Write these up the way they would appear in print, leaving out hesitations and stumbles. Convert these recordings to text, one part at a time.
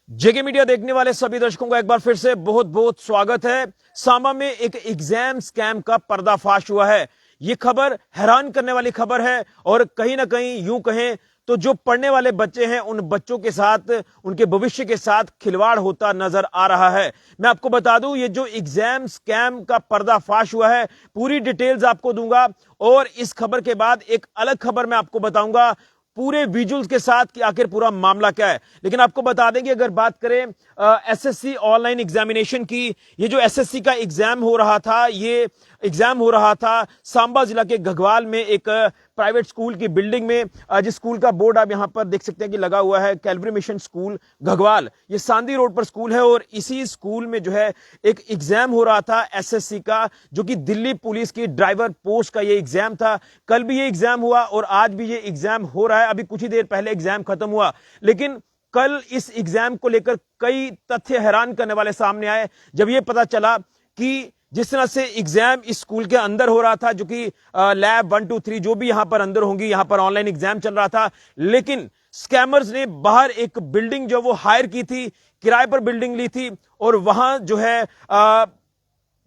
जेके media देखने वाले सभी दर्शकों का एक बार फिर से बहुत बहुत स्वागत है। सांबा में एक एग्जाम स्कैम का पर्दाफाश हुआ है। यह खबर हैरान करने वाली खबर है और कहीं ना कहीं यूं कहें तो जो पढ़ने वाले बच्चे हैं उन बच्चों के साथ, उनके भविष्य के साथ खिलवाड़ होता नजर आ रहा है। मैं आपको बता दूं, ये जो एग्जाम स्कैम का पर्दाफाश हुआ है, पूरी डिटेल्स आपको दूंगा और इस खबर के बाद एक अलग खबर मैं आपको बताऊंगा पूरे विजुअल्स के साथ कि आखिर पूरा मामला क्या है। लेकिन आपको बता दें कि अगर बात करें एसएससी ऑनलाइन एग्जामिनेशन की, ये जो एसएससी का एग्जाम हो रहा था, ये एग्जाम हो रहा था सांबा जिला के घगवाल में एक प्राइवेट स्कूल की बिल्डिंग में, जिस स्कूल का बोर्ड आप यहां पर देख सकते हैं कि लगा हुआ है, कैलवरी मिशन स्कूल घगवाल। ये सांदी रोड पर स्कूल है और इसी स्कूल में जो है एक एग्जाम हो रहा था एसएससी का, जो कि दिल्ली पुलिस की ड्राइवर पोस्ट का ये एग्जाम था। कल भी ये एग्जाम हुआ और आज भी ये एग्जाम हो रहा है। अभी कुछ ही देर पहले एग्जाम खत्म हुआ, लेकिन कल इस एग्जाम को लेकर कई तथ्य हैरान करने वाले सामने आए जब यह पता चला कि जिस तरह से एग्जाम इस स्कूल के अंदर हो रहा था, जो कि लैब 1, 2, 3 जो भी यहां पर अंदर होंगी, यहां पर ऑनलाइन एग्जाम चल रहा था, लेकिन स्कैमर्स ने बाहर एक बिल्डिंग जो वो हायर की थी, किराए पर बिल्डिंग ली थी और वहां जो है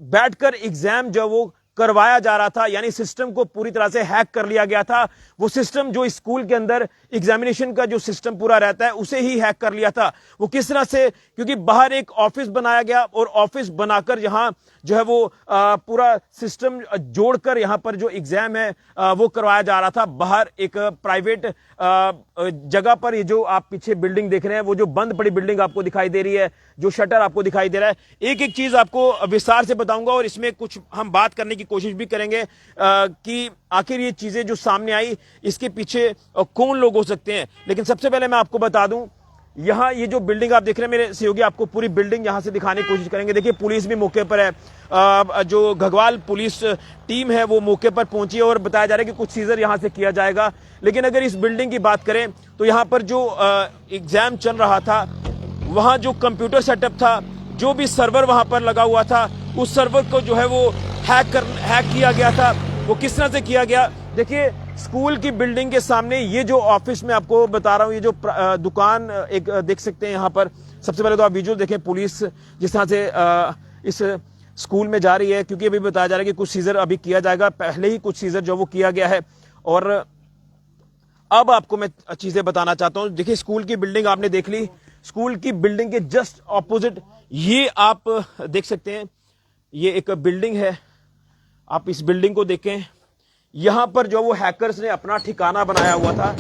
बैठकर एग्जाम जो वो करवाया जा रहा था। यानी सिस्टम को पूरी तरह से हैक कर लिया गया था। वो सिस्टम जो स्कूल के अंदर एग्जामिनेशन का जो सिस्टम पूरा रहता है उसे ही हैक कर लिया था। वो किस तरह से, क्योंकि बाहर एक ऑफिस बनाया गया और ऑफिस बनाकर यहां जो है वो पूरा सिस्टम जोड़कर यहां पर जो एग्जाम है वो करवाया जा रहा था। बाहर एक प्राइवेट जगह पर, ये जो आप पीछे बिल्डिंग देख रहे हैं, वो जो बंद पड़ी बिल्डिंग आपको दिखाई दे रही है, जो शटर आपको दिखाई दे रहा है, एक एक चीज आपको विस्तार से बताऊंगा और इसमें कुछ हम बात करने की कोशिश भी करेंगे कि आखिर ये चीजें जो सामने आई इसके पीछे कौन लोग हो सकते हैं। लेकिन सबसे पहले मैं आपको बता दूं, यहां ये जो बिल्डिंग आप देख रहे हैं, मेरे सहयोगी आपको पूरी बिल्डिंग यहां से दिखाने की कोशिश करेंगे। देखिए, पुलिस भी मौके पर है। जो घगवाल पुलिस टीम है वो मौके पर पहुंची है और बताया जा रहा है कि कुछ सीजर यहां से किया जाएगा। लेकिन अगर इस बिल्डिंग की बात करें तो यहां पर जो एग्जाम चल रहा था, वहां जो कंप्यूटर सेटअप था, जो भी सर्वर वहां पर लगा हुआ था, उस सर्वर को जो है वो हैक किया गया था। वो किस तरह से किया गया, देखिए, स्कूल की बिल्डिंग के सामने ये जो ऑफिस में आपको बता रहा हूं, ये जो दुकान एक देख सकते हैं यहां पर। सबसे पहले तो आप विजुअल देखें, पुलिस जिस तरह से इस स्कूल में जा रही है, क्योंकि अभी बताया जा रहा है कि कुछ सीजर अभी किया जाएगा, पहले ही कुछ सीजर जो वो किया गया है। और अब आपको मैं चीजें बताना चाहता हूं। देखिए, स्कूल की बिल्डिंग आपने देख ली, स्कूल की बिल्डिंग के जस्ट ऑपोजिट ये आप देख सकते हैं, ये एक बिल्डिंग है। आप इस बिल्डिंग को देखें, यहां पर जो वो हैकर्स ने अपना ठिकाना बनाया हुआ था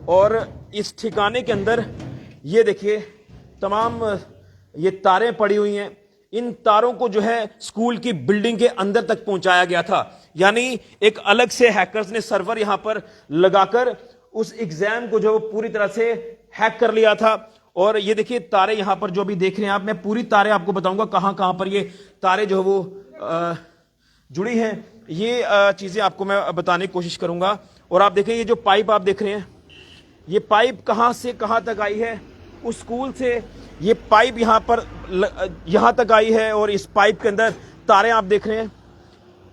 और इस ठिकाने के अंदर ये देखिए तमाम ये तारें पड़ी हुई हैं। इन तारों को जो है स्कूल की बिल्डिंग के अंदर तक पहुंचाया गया था। यानी एक अलग से हैकर्स ने सर्वर यहां पर लगाकर उस एग्जाम को जो पूरी तरह से हैक कर लिया था। और ये देखिए तारे यहां पर जो अभी देख रहे हैं आप, मैं पूरी तारे आपको बताऊंगा कहां कहां पर ये तारे जो है वो जुड़ी हैं। ये चीजें आपको मैं बताने की कोशिश करूंगा। और आप देखें, ये जो पाइप आप देख रहे हैं, ये पाइप कहां से कहां तक आई है, उस स्कूल से ये पाइप यहां तक आई है और इस पाइप के अंदर तारे आप देख रहे हैं।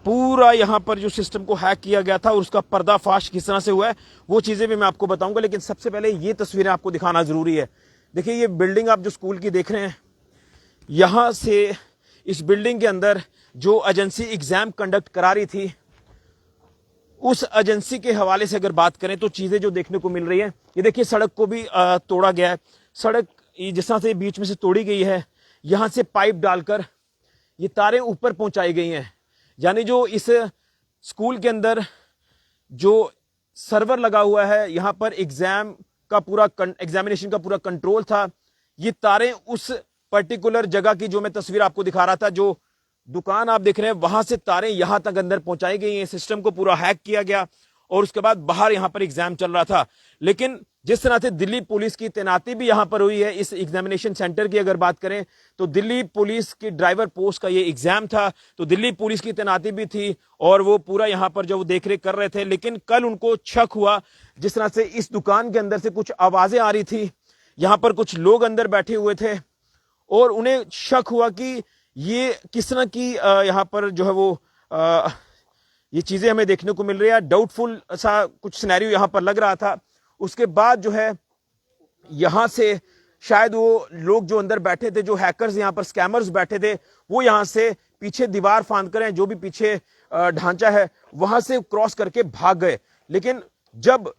पूरा यहां पर जो सिस्टम को हैक किया गया था और उसका पर्दाफाश किस तरह से हुआ है, वो चीजें भी मैं आपको बताऊंगा। लेकिन सबसे पहले ये तस्वीरें आपको दिखाना जरूरी है। देखिए, ये बिल्डिंग आप जो स्कूल की देख रहे हैं, यहां से इस बिल्डिंग के अंदर जो एजेंसी एग्जाम कंडक्ट करा रही थी, उस एजेंसी के हवाले से अगर बात करें तो चीजें जो देखने को मिल रही है, ये देखिए सड़क को भी तोड़ा गया है। सड़क जिस तरह से बीच में से तोड़ी गई है, यहां से पाइप डालकर ये तारें ऊपर पहुंचाई गई हैं। यानी जो इस स्कूल के अंदर जो सर्वर लगा हुआ है, यहां पर एग्जामिनेशन का पूरा कंट्रोल था। ये तारें उस पर्टिकुलर जगह की, जो मैं तस्वीर आपको दिखा रहा था, जो दुकान आप देख रहे हैं, वहां से तारें यहां तक अंदर पहुंचाई गई हैं। सिस्टम को पूरा हैक किया गया और उसके बाद बाहर यहां पर एग्जाम चल रहा था। लेकिन जिस तरह से दिल्ली पुलिस की तैनाती भी यहां पर हुई है, इस एग्जामिनेशन सेंटर की अगर बात करें तो दिल्ली पुलिस की ड्राइवर पोस्ट का ये एग्जाम था, तो दिल्ली पुलिस की तैनाती भी थी और वो पूरा यहां पर जो देख रेख कर रहे थे। लेकिन कल उनको शक हुआ, जिस तरह से इस दुकान के अंदर से कुछ आवाजें आ रही थी, यहां पर कुछ लोग अंदर बैठे हुए थे और उन्हें शक हुआ कि ये किस तरह की यहां पर जो है वो ये चीजें हमें देखने को मिल रही है। डाउटफुल सा कुछ सिनेरियो यहां पर लग रहा था। उसके बाद जो है यहां से शायद वो लोग जो अंदर बैठे थे, जो हैकर्स यहाँ पर स्कैमर्स बैठे थे, वो यहां से पीछे दीवार फांद कर, जो भी पीछे ढांचा है वहां से क्रॉस करके भाग गए। लेकिन जब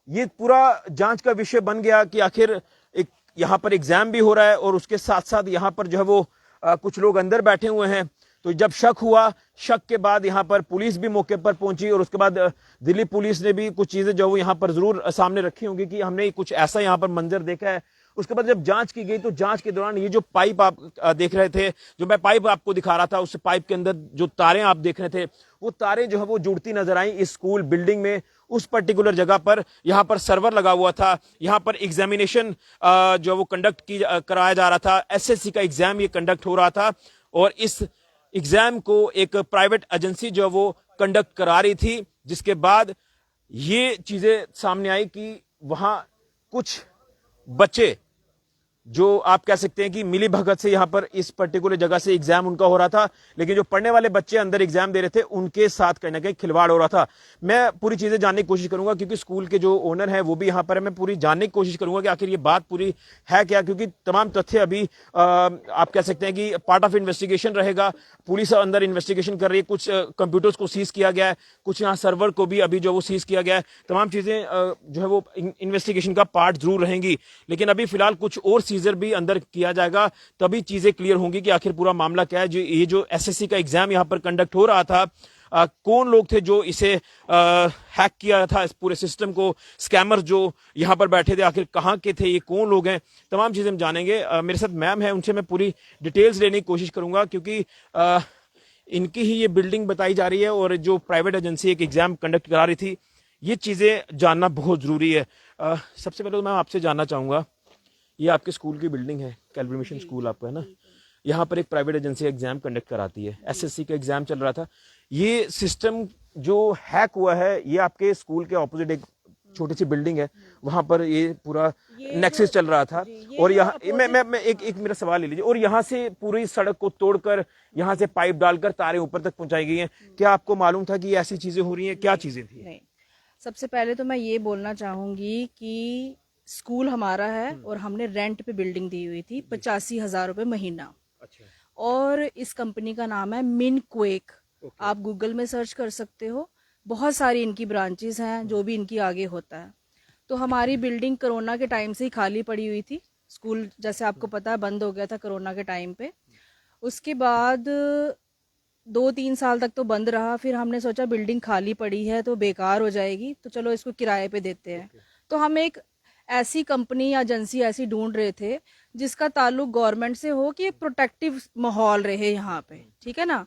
ये पूरा जांच का विषय बन गया कि आखिर एक यहां पर एग्जाम भी हो रहा है और उसके साथ साथ यहां पर जो है वो कुछ लोग अंदर बैठे हुए हैं, तो जब शक हुआ, शक के बाद यहां पर पुलिस भी मौके पर पहुंची और उसके बाद दिल्ली पुलिस ने भी कुछ चीजें जो वो यहां पर जरूर सामने रखी होंगी कि हमने कुछ ऐसा यहां पर मंजर देखा है। उसके बाद जब जांच की गई तो जांच के दौरान ये जो पाइप आप देख रहे थे, जो मैं पाइप आपको दिखा रहा था, उस पाइप के अंदर जो तारें आप देख रहे थे, वो तारें जो है वो जुड़ती नजर आई इस स्कूल बिल्डिंग में। उस पर्टिकुलर जगह पर यहां पर सर्वर लगा हुआ था, यहां पर एग्जामिनेशन जो वो कंडक्ट कराया जा रहा था, एसएससी का एग्जाम ये कंडक्ट हो रहा था और इस एग्जाम को एक प्राइवेट एजेंसी जो वो कंडक्ट करा रही थी। जिसके बाद ये चीजें सामने आई कि वहां कुछ बच्चे जो आप कह सकते हैं कि मिली भगत से यहां पर इस पर्टिकुलर जगह से एग्जाम उनका हो रहा था, लेकिन जो पढ़ने वाले बच्चे अंदर एग्जाम दे रहे थे उनके साथ कहीं ना कहीं खिलवाड़ हो रहा था। मैं पूरी चीजें जानने की कोशिश करूंगा क्योंकि स्कूल के जो ओनर है वो भी यहां पर है। मैं पूरी जानने की कोशिश करूंगा कि आखिर ये बात पूरी है क्या, क्योंकि तमाम तथ्य अभी आप कह सकते हैं कि पार्ट ऑफ इन्वेस्टिगेशन रहेगा। पुलिस अंदर इन्वेस्टिगेशन कर रही है, कुछ कंप्यूटर्स को सीज किया गया है, कुछ यहाँ सर्वर को भी अभी जो वो सीज किया गया है। तमाम चीजें जो है वो इन्वेस्टिगेशन का पार्ट जरूर रहेंगी, लेकिन अभी फिलहाल कुछ और सीजर भी अंदर किया जाएगा, तभी चीजें क्लियर होंगी कि आखिर पूरा मामला क्या है। जो ये जो एसएससी का एग्जाम यहां पर कंडक्ट हो रहा था, कौन लोग थे जो इसे हैक किया था, इस पूरे सिस्टम को, स्कैमर जो यहां पर बैठे थे आखिर कहां के थे, ये कौन लोग हैं, तमाम चीजें हम जानेंगे। मेरे साथ मैम है, उनसे मैं पूरी डिटेल्स लेने की कोशिश करूंगा क्योंकि इनकी ही ये बिल्डिंग बताई जा रही है और जो प्राइवेट एजेंसी एक एग्जाम कंडक्ट करा रही थी, ये चीजें जानना बहुत जरूरी है। सबसे पहले तो मैं आपसे जानना चाहूंगा, ये आपके स्कूल की बिल्डिंग है, कैलवरी मिशन स्कूल आपका है ना, यहाँ पर एक प्राइवेट एजेंसी एग्जाम कंडक्ट कराती है, एसएससी का एग्जाम चल रहा था, ये सिस्टम जो हैक हुआ है ये आपके स्कूल के ऑपोजिट एक छोटी सी बिल्डिंग है, वहां पर ये पूरा नेक्सस चल रहा था। और यहाँ मैं एक मेरा सवाल ले लीजिए, और यहाँ से पूरी सड़क को तोड़कर यहाँ से पाइप डालकर तारें ऊपर तक पहुंचाई गई हैं, क्या आपको मालूम था कि ऐसी चीजें हो रही हैं, क्या चीजें थी? नहीं, सबसे पहले तो मैं ये बोलना चाहूंगी कि स्कूल हमारा है और हमने रेंट पे बिल्डिंग दी हुई थी 85,000 रुपए महीना। अच्छा। और इस कंपनी का नाम है मिनक्वेक, आप गूगल में सर्च कर सकते हो, बहुत सारी इनकी ब्रांचेस हैं, जो भी इनकी आगे होता है। तो हमारी बिल्डिंग कोरोना के टाइम से ही खाली पड़ी हुई थी, स्कूल जैसे आपको पता है बंद हो गया था कोरोना के टाइम पे। उसके बाद 2-3 साल तक तो बंद रहा, फिर हमने सोचा बिल्डिंग खाली पड़ी है तो बेकार हो जाएगी, तो चलो इसको किराए पे देते हैं। तो हम एक ऐसी कंपनी या एजेंसी ऐसी ढूंढ रहे थे जिसका ताल्लुक गवर्नमेंट से हो कि एक प्रोटेक्टिव माहौल रहे यहाँ पे, ठीक है ना।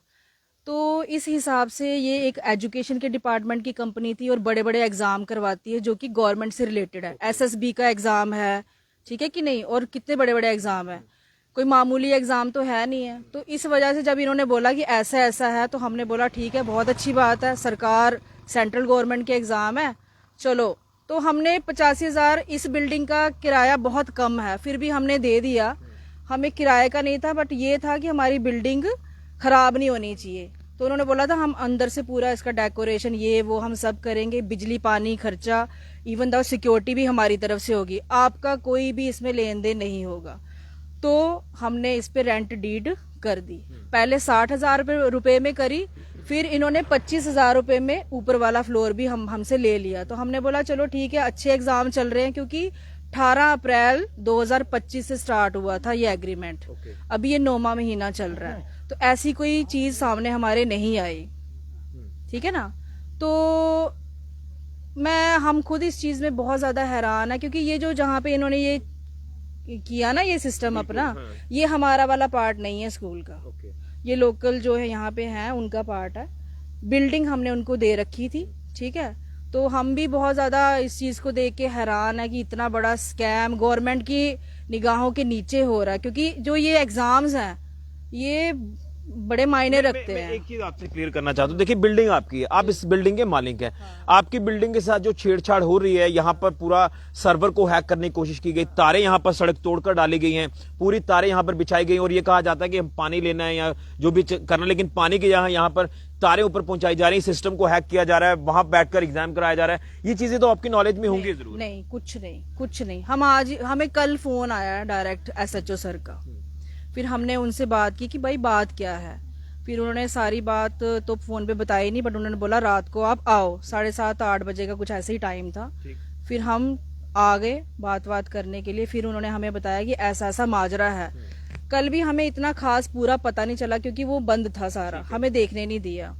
तो इस हिसाब से ये एक एजुकेशन के डिपार्टमेंट की कंपनी थी और बड़े बड़े एग्जाम करवाती है जो कि गवर्नमेंट से रिलेटेड है। एसएसबी का एग्जाम है, ठीक है कि नहीं, और कितने बड़े बड़े एग्जाम है, कोई मामूली एग्जाम तो है नहीं है। तो इस वजह से जब इन्होंने बोला कि ऐसा ऐसा है तो हमने बोला ठीक है, बहुत अच्छी बात है, सरकार सेंट्रल गवर्नमेंट के एग्जाम है, चलो। तो हमने 85,000, इस बिल्डिंग का किराया बहुत कम है, फिर भी हमने दे दिया। हमें किराए का नहीं था, बट ये था कि हमारी बिल्डिंग खराब नहीं होनी चाहिए। तो उन्होंने बोला था हम अंदर से पूरा इसका डेकोरेशन ये वो हम सब करेंगे, बिजली पानी खर्चा, इवन दो सिक्योरिटी भी हमारी तरफ से होगी, आपका कोई भी इसमें लेन देन नहीं होगा। तो हमने इस पे रेंट डीड कर दी, पहले 60,000 रुपए में करी, फिर इन्होंने 25,000 रुपए में ऊपर वाला फ्लोर भी हमसे ले लिया। तो हमने बोला चलो ठीक है, अच्छे एग्जाम चल रहे हैं, क्योंकि 18 अप्रैल 2025 से स्टार्ट हुआ था ये एग्रीमेंट, अभी ये 9वां महीना चल रहा है, तो ऐसी कोई चीज सामने हमारे नहीं आई, ठीक है ना। तो हम खुद इस चीज में बहुत ज्यादा हैरान है, क्योंकि ये जो जहाँ पे इन्होंने ये किया ना ये सिस्टम अपना, ये हमारा वाला पार्ट नहीं है स्कूल का, ये लोकल जो है यहाँ पे हैं उनका पार्ट है। बिल्डिंग हमने उनको दे रखी थी, ठीक है। तो हम भी बहुत ज्यादा इस चीज को देख के हैरान है कि इतना बड़ा स्कैम गवर्नमेंट की निगाहों के नीचे हो रहा है, क्योंकि जो ये एग्जाम्स हैं ये बड़े मायने रखते मैं हैं। एक चीज आपसे क्लियर करना चाहता हूँ, देखिए बिल्डिंग आपकी है, आप इस बिल्डिंग के मालिक हैं। आपकी बिल्डिंग के साथ जो छेड़छाड़ हो रही है, यहाँ पर पूरा सर्वर को हैक करने की कोशिश की गई, तारें यहाँ पर सड़क तोड़कर डाली गई हैं, पूरी तारें यहाँ पर बिछाई गई और ये कहा जाता है कि हम पानी लेना है या जो भी करना, लेकिन पानी के यहाँ पर तारें ऊपर पहुंचाई जा रही, सिस्टम को हैक किया जा रहा है, वहां बैठकर एग्जाम कराया जा रहा है। ये चीजें तो आपकी नॉलेज में होंगी जरूर। नहीं, कुछ नहीं। हमें कल फोन आया डायरेक्ट SHO सर का, फिर हमने उनसे बात की कि भाई बात क्या है। फिर उन्होंने सारी बात तो फोन पे बताई नहीं, बट उन्होंने बोला रात को आप आओ, 7:30-8 बजे का कुछ ऐसे ही टाइम था। फिर हम आ गए बात करने के लिए। फिर उन्होंने हमें बताया कि ऐसा ऐसा माजरा है। कल भी हमें इतना खास पूरा पता नहीं चला क्योंकि वो बंद था सारा, हमें देखने नहीं दिया।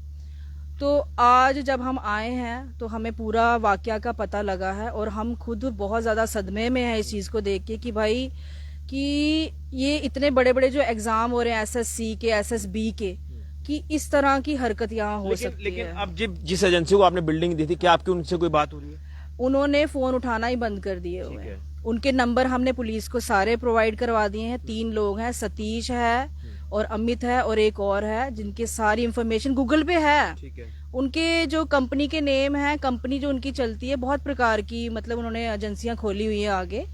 तो आज जब हम आए हैं तो हमें पूरा वाकया का पता लगा है और हम खुद बहुत ज्यादा सदमे में हैं इस चीज को देख के कि भाई कि ये इतने बड़े बड़े जो एग्जाम हो रहे हैं SSC के, SSB के, कि इस तरह की हरकत यहाँ हो सकती लेकिन है। अब जिस एजेंसी को आपने बिल्डिंग दी थी, क्या आपकी उनसे कोई बात हो रही है? उन्होंने फोन उठाना ही बंद कर दिए हुए हैं। उनके नंबर हमने पुलिस को सारे प्रोवाइड करवा दिए हैं। 3 लोग हैं, सतीश है और अमित है और एक और है, जिनके सारी इंफॉर्मेशन गूगल पे है। ठीक है। उनके जो कंपनी के नेम है, कंपनी जो उनकी चलती है, बहुत प्रकार की, मतलब उन्होंने एजेंसियां खोली हुई है आगे।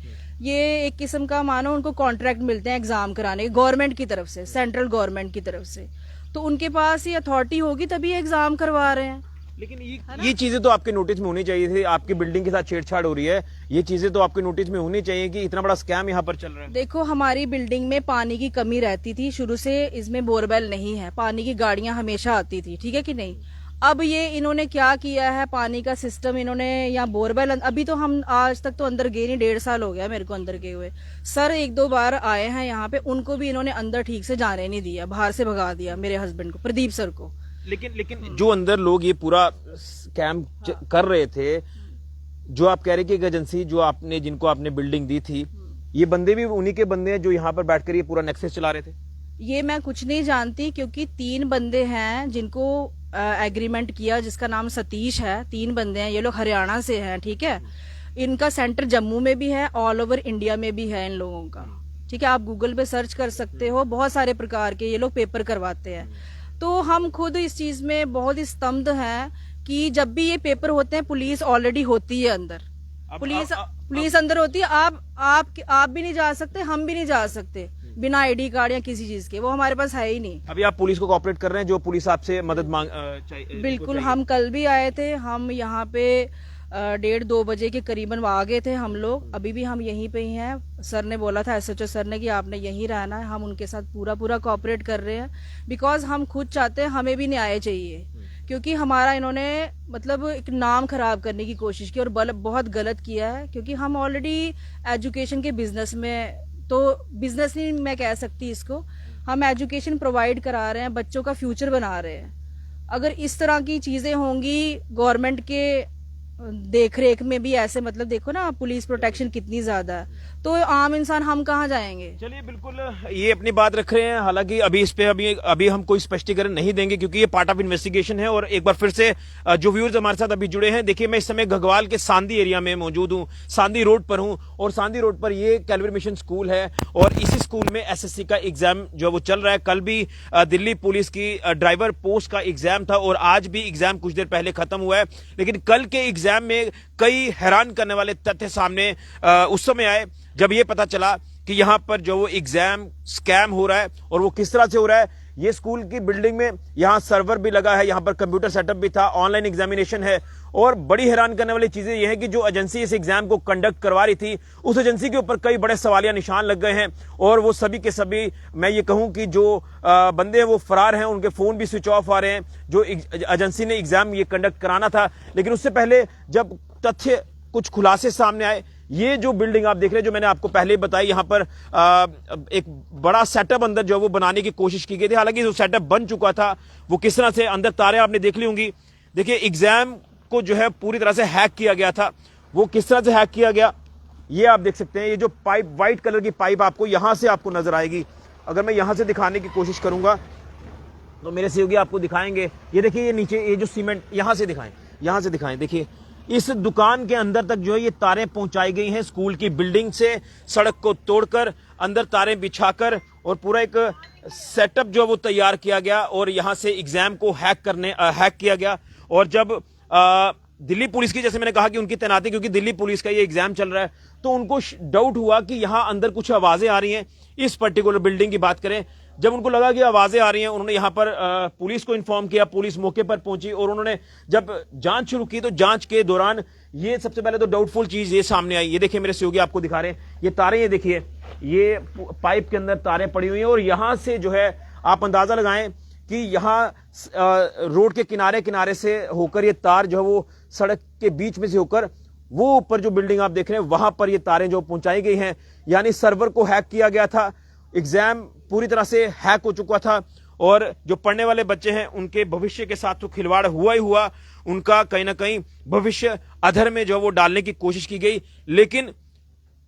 ये एक किस्म का मानो उनको कॉन्ट्रैक्ट मिलते हैं एग्जाम कराने गवर्नमेंट की तरफ से, सेंट्रल गवर्नमेंट की तरफ से। तो उनके पास ये अथॉरिटी होगी तभी एग्जाम करवा रहे हैं। लेकिन ये चीजें तो आपके नोटिस में होनी चाहिए थी। आपकी बिल्डिंग के साथ छेड़छाड़ हो रही है, ये चीजें तो आपके नोटिस में होनी चाहिए कि इतना बड़ा स्कैम यहाँ पर चल रहा है। देखो, हमारी बिल्डिंग में पानी की कमी रहती थी शुरू से, इसमें बोरवेल नहीं है, पानी की गाड़ियां हमेशा आती थी, ठीक है कि नहीं। अब ये इन्होंने क्या किया है, पानी का सिस्टम इन्होंने यहाँ बोरवेल, अभी तो हम आज तक तो अंदर गए नहीं, 1.5 साल हो गया मेरे को अंदर गए हुए। सर 1-2 बार आए हैं यहाँ पे, उनको भी इन्होंने अंदर ठीक से जाने नहीं दिया, बाहर से भगा दिया मेरे हस्बैंड को, प्रदीप सर को। लेकिन जो अंदर लोग ये पूरा स्कैम कर रहे थे, जो आप कह रहे कि एक एजेंसी जो आपने, जिनको आपने बिल्डिंग दी थी, ये बंदे भी उन्हीं के बंदे हैं जो यहाँ पर बैठकर ये पूरा नेक्सस चला रहे थे? ये मैं कुछ नहीं जानती, क्योंकि 3 बंदे हैं जिनको एग्रीमेंट किया, जिसका नाम सतीश है। 3 बंदे हैं, ये लोग हरियाणा से हैं, ठीक है। इनका सेंटर जम्मू में भी है, ऑल ओवर इंडिया में भी है इन लोगों का, ठीक है। आप गूगल पे सर्च कर सकते हो, बहुत सारे प्रकार के ये लोग पेपर करवाते हैं। तो हम खुद इस चीज में बहुत ही स्तब्ध हैं कि जब भी ये पेपर होते हैं पुलिस ऑलरेडी होती है अंदर, पुलिस अंदर होती है। आप भी नहीं जा सकते, हम भी नहीं जा सकते बिना ID कार्ड या किसी चीज के, वो हमारे पास है ही नहीं। अभी आप पुलिस को कोऑपरेट कर रहे हैं, जो पुलिस आपसे मदद मांग चाहिए? बिल्कुल, हम कल भी आए थे, हम यहाँ पे 1:30-2 बजे के करीबन आ गए थे हम लोग। अभी भी हम यहीं पे ही हैं। सर ने बोला था, SHO सर ने, कि आपने यहीं रहना है। हम उनके साथ पूरा कोऑपरेट कर रहे हैं, बिकॉज हम खुद चाहते हैं हमें भी न्याय चाहिए, क्योंकि हमारा इन्होंने मतलब एक नाम खराब करने की कोशिश की और बहुत गलत किया है। क्योंकि हम ऑलरेडी एजुकेशन के बिजनेस में, तो बिजनेस नहीं मैं कह सकती इसको, हम एजुकेशन प्रोवाइड करा रहे हैं, बच्चों का फ्यूचर बना रहे हैं। अगर इस तरह की चीजें होंगी गवर्नमेंट के देख रेख में भी, ऐसे मतलब देखो ना पुलिस प्रोटेक्शन कितनी ज्यादा है, तो आम इंसान हम कहाँ जाएंगे। चलिए, बिल्कुल ये अपनी बात रख रहे हैं। हालांकि अभी इस पे अभी हम कोई स्पष्टीकरण नहीं देंगे, क्योंकि ये पार्ट ऑफ इन्वेस्टिगेशन है। और एक बार फिर से जो व्यूअर्स हमारे साथ अभी जुड़े हैं, देखिए मैं इस समय घगवाल के सांदी एरिया में मौजूद हूँ, सांदी रोड पर हूँ। और सांदी रोड पर ये कैलवरी मिशन स्कूल है और इसी स्कूल में SSC का एग्जाम जो वो चल रहा है। कल भी दिल्ली पुलिस की ड्राइवर पोस्ट का एग्जाम था और आज भी एग्जाम कुछ देर पहले खत्म हुआ है। लेकिन कल के एग्जाम में कई हैरान करने वाले तथ्य सामने उस समय आए जब यह पता चला कि यहां पर जो वो एग्जाम स्कैम हो रहा है और वो किस तरह से हो रहा है। ये स्कूल की बिल्डिंग में यहां सर्वर भी लगा है, यहां पर कंप्यूटर सेटअप भी था, ऑनलाइन एग्जामिनेशन है। और बड़ी हैरान करने वाली चीजें यह है कि जो एजेंसी इस एग्जाम को कंडक्ट करवा रही थी, उस एजेंसी के ऊपर कई बड़े सवालिया निशान लग गए हैं। और वो सभी के सभी, मैं ये कहूं कि जो बंदे हैं वो फरार हैं, उनके फोन भी स्विच ऑफ आ रहे हैं। जो एजेंसी ने एग्जाम ये कंडक्ट कराना था, लेकिन उससे पहले जब तथ्य कुछ खुलासे सामने आए, ये जो बिल्डिंग आप देख रहे हैं, जो मैंने आपको पहले बताई, यहां पर एक बड़ा सेटअप अंदर जो वो बनाने की कोशिश की गई थी। हालांकि जो सेटअप बन चुका था, वो किस तरह से अंदर तारे आपने देख ली होंगी। देखिए, एग्जाम को जो है पूरी तरह से हैक किया गया था। वो किस तरह से हैक किया गया, ये आप देख सकते हैं। ये जो पाइप, व्हाइट कलर की पाइप आपको यहां से आपको नजर आएगी। अगर मैं यहां से दिखाने की कोशिश करूंगा तो मेरे सहयोगी आपको दिखाएंगे। ये देखिए, ये नीचे ये जो सीमेंट, यहां से दिखाएं, देखिए इस दुकान के अंदर तक जो है ये तारें पहुंचाई गई हैं स्कूल की बिल्डिंग से, सड़क को तोड़कर अंदर तारें बिछाकर और पूरा एक सेटअप जो है वो तैयार किया गया और यहां से एग्जाम को हैक किया गया। और जब दिल्ली पुलिस की, जैसे मैंने कहा कि उनकी तैनाती, क्योंकि दिल्ली पुलिस का ये एग्जाम चल रहा है, तो उनको डाउट हुआ कि यहां अंदर कुछ आवाजें आ रही हैं। इस पर्टिकुलर बिल्डिंग की बात करें, जब उनको लगा कि आवाजें आ रही हैं, उन्होंने यहां पर पुलिस को इन्फॉर्म किया। पुलिस मौके पर पहुंची और उन्होंने जब जांच शुरू की तो जांच के दौरान ये सबसे पहले तो डाउटफुल चीज ये सामने आई। ये देखिए, मेरे सहयोगी आपको दिखा रहे हैं, ये तारें, ये देखिए, ये पाइप के अंदर तारें पड़ी हुई हैं और यहां से जो है आप अंदाजा लगाएं कि यहां रोड के किनारे किनारे से होकर ये तार जो है वो सड़क के बीच में से होकर वो ऊपर जो बिल्डिंग आप देख रहे हैं वहां पर ये तारें जो पहुंचाई गई हैं। यानी सर्वर को हैक किया गया था, एग्जाम पूरी तरह से हैक हो चुका था और जो पढ़ने वाले बच्चे हैं उनके भविष्य के साथ तो खिलवाड़ हुआ ही हुआ। उनका कहीं ना कहीं भविष्य अधर में जो वो डालने की कोशिश की गई। लेकिन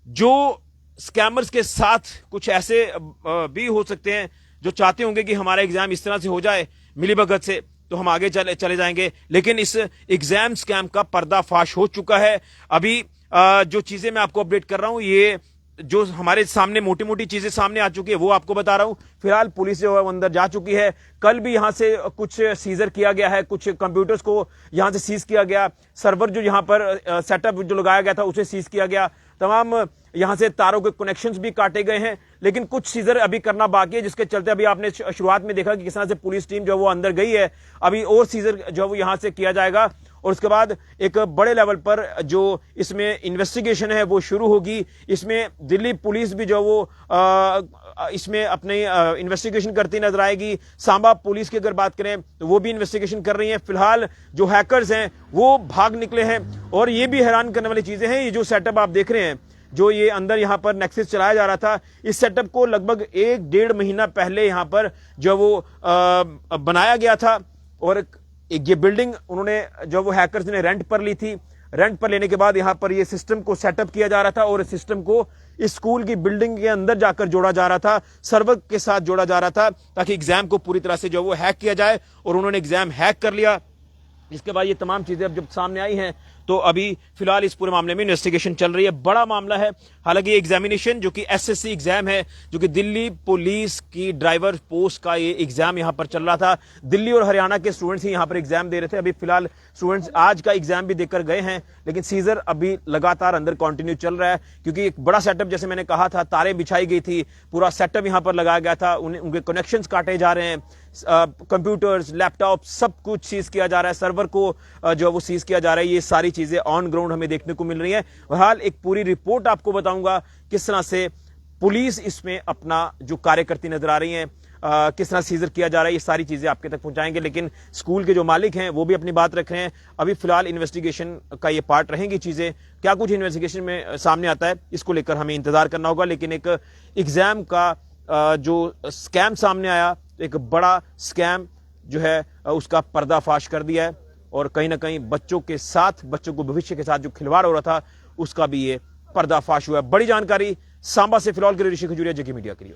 जो स्कैमर्स के साथ कुछ ऐसे भी हो सकते हैं जो चाहते होंगे कि हमारा एग्जाम इस तरह से हो जाए मिलीभगत से, तो हम आगे चले जाएंगे। लेकिन इस एग्जाम स्कैम का पर्दाफाश हो चुका है। अभी जो चीजें मैं आपको अपडेट कर रहा हूं, ये जो हमारे सामने मोटी मोटी चीजें सामने आ चुकी है वो आपको बता रहा हूं। फिलहाल पुलिस जो है वो अंदर जा चुकी है। कल भी यहां से कुछ सीजर किया गया है, कुछ कंप्यूटर्स को यहां से सीज किया गया। सर्वर जो यहां पर सेटअप जो लगाया गया था उसे सीज किया गया। तमाम यहां से तारों के कनेक्शंस भी काटे गए हैं। लेकिन कुछ सीजर अभी करना बाकी है, जिसके चलते अभी आपने शुरुआत में देखा कि किस तरह से पुलिस टीम जो वो अंदर गई है। अभी और सीजर जो वो यहां से किया जाएगा और उसके बाद एक बड़े लेवल पर जो इसमें इन्वेस्टिगेशन है वो शुरू होगी। इसमें दिल्ली पुलिस भी जो वो इसमें अपनी इन्वेस्टिगेशन करती नजर आएगी। सांबा पुलिस की अगर बात करें तो वो भी इन्वेस्टिगेशन कर रही है। फिलहाल जो हैकर्स हैं वो भाग निकले हैं और ये भी हैरान करने वाली चीजें हैं। ये जो सेटअप आप देख रहे हैं, जो ये अंदर यहां पर नेक्सस चलाया जा रहा था, इस सेटअप को लगभग 1-1.5 महीना पहले यहां पर जो वो बनाया गया था। और ये बिल्डिंग उन्होंने जो वो हैकर्स ने रेंट पर ली थी। रेंट पर लेने के बाद यहां पर ये सिस्टम को सेटअप किया जा रहा था और इस सिस्टम को इस स्कूल की बिल्डिंग के अंदर जाकर जोड़ा जा रहा था, सर्वर के साथ जोड़ा जा रहा था, ताकि एग्जाम को पूरी तरह से जो वो हैक किया जाए। और उन्होंने एग्जाम हैक कर लिया। इसके बाद ये तमाम चीजें अब जब सामने आई हैं तो अभी फिलहाल इस पूरे मामले में इन्वेस्टिगेशन चल रही है। बड़ा मामला है। हालांकि ये एग्जामिनेशन जो कि एसएससी एग्जाम है, जो कि दिल्ली पुलिस की ड्राइवर पोस्ट का ये एग्जाम यहां पर चल रहा था। दिल्ली और हरियाणा के स्टूडेंट्स ही यहां पर एग्जाम दे रहे थे। अभी फिलहाल स्टूडेंट्स आज का एग्जाम भी देकर गए हैं, लेकिन सीजर अभी लगातार अंदर कंटिन्यू चल रहा है, क्योंकि एक बड़ा सेटअप, जैसे मैंने कहा था, तारें बिछाई गई थी, पूरा सेटअप यहां पर लगाया गया था, उनके कनेक्शंस काटे जा रहे हैं, कंप्यूटर्स, लैपटॉप, सब कुछ सीज किया जा रहा है, सर्वर को जो वो सीज किया जा रहा है। ये सारी चीजें ऑन ग्राउंड हमें देखने को मिल रही है। बहरहाल एक पूरी रिपोर्ट आपको बताऊंगा किस तरह से पुलिस इसमें अपना जो कार्य करती नजर आ रही है, किस तरह सीजर किया जा रहा है, ये सारी चीजें आपके तक पहुंचाएंगे। लेकिन स्कूल के जो मालिक हैं वो भी अपनी बात रख रहे हैं। अभी फिलहाल इन्वेस्टिगेशन का ये पार्ट रहेंगी चीजें। क्या कुछ इन्वेस्टिगेशन में सामने आता है इसको लेकर हमें इंतजार करना होगा। लेकिन एक एग्जाम का जो स्कैम सामने आया, एक बड़ा स्कैम जो है उसका पर्दाफाश कर दिया है और कहीं ना कहीं बच्चों के साथ, बच्चों को भविष्य के साथ जो खिलवाड़ हो रहा था उसका भी ये पर्दाफाश हुआ है। बड़ी जानकारी सांबा से फिलहाल के लिए ऋषि खजूरिया, जेके मीडिया के लिए।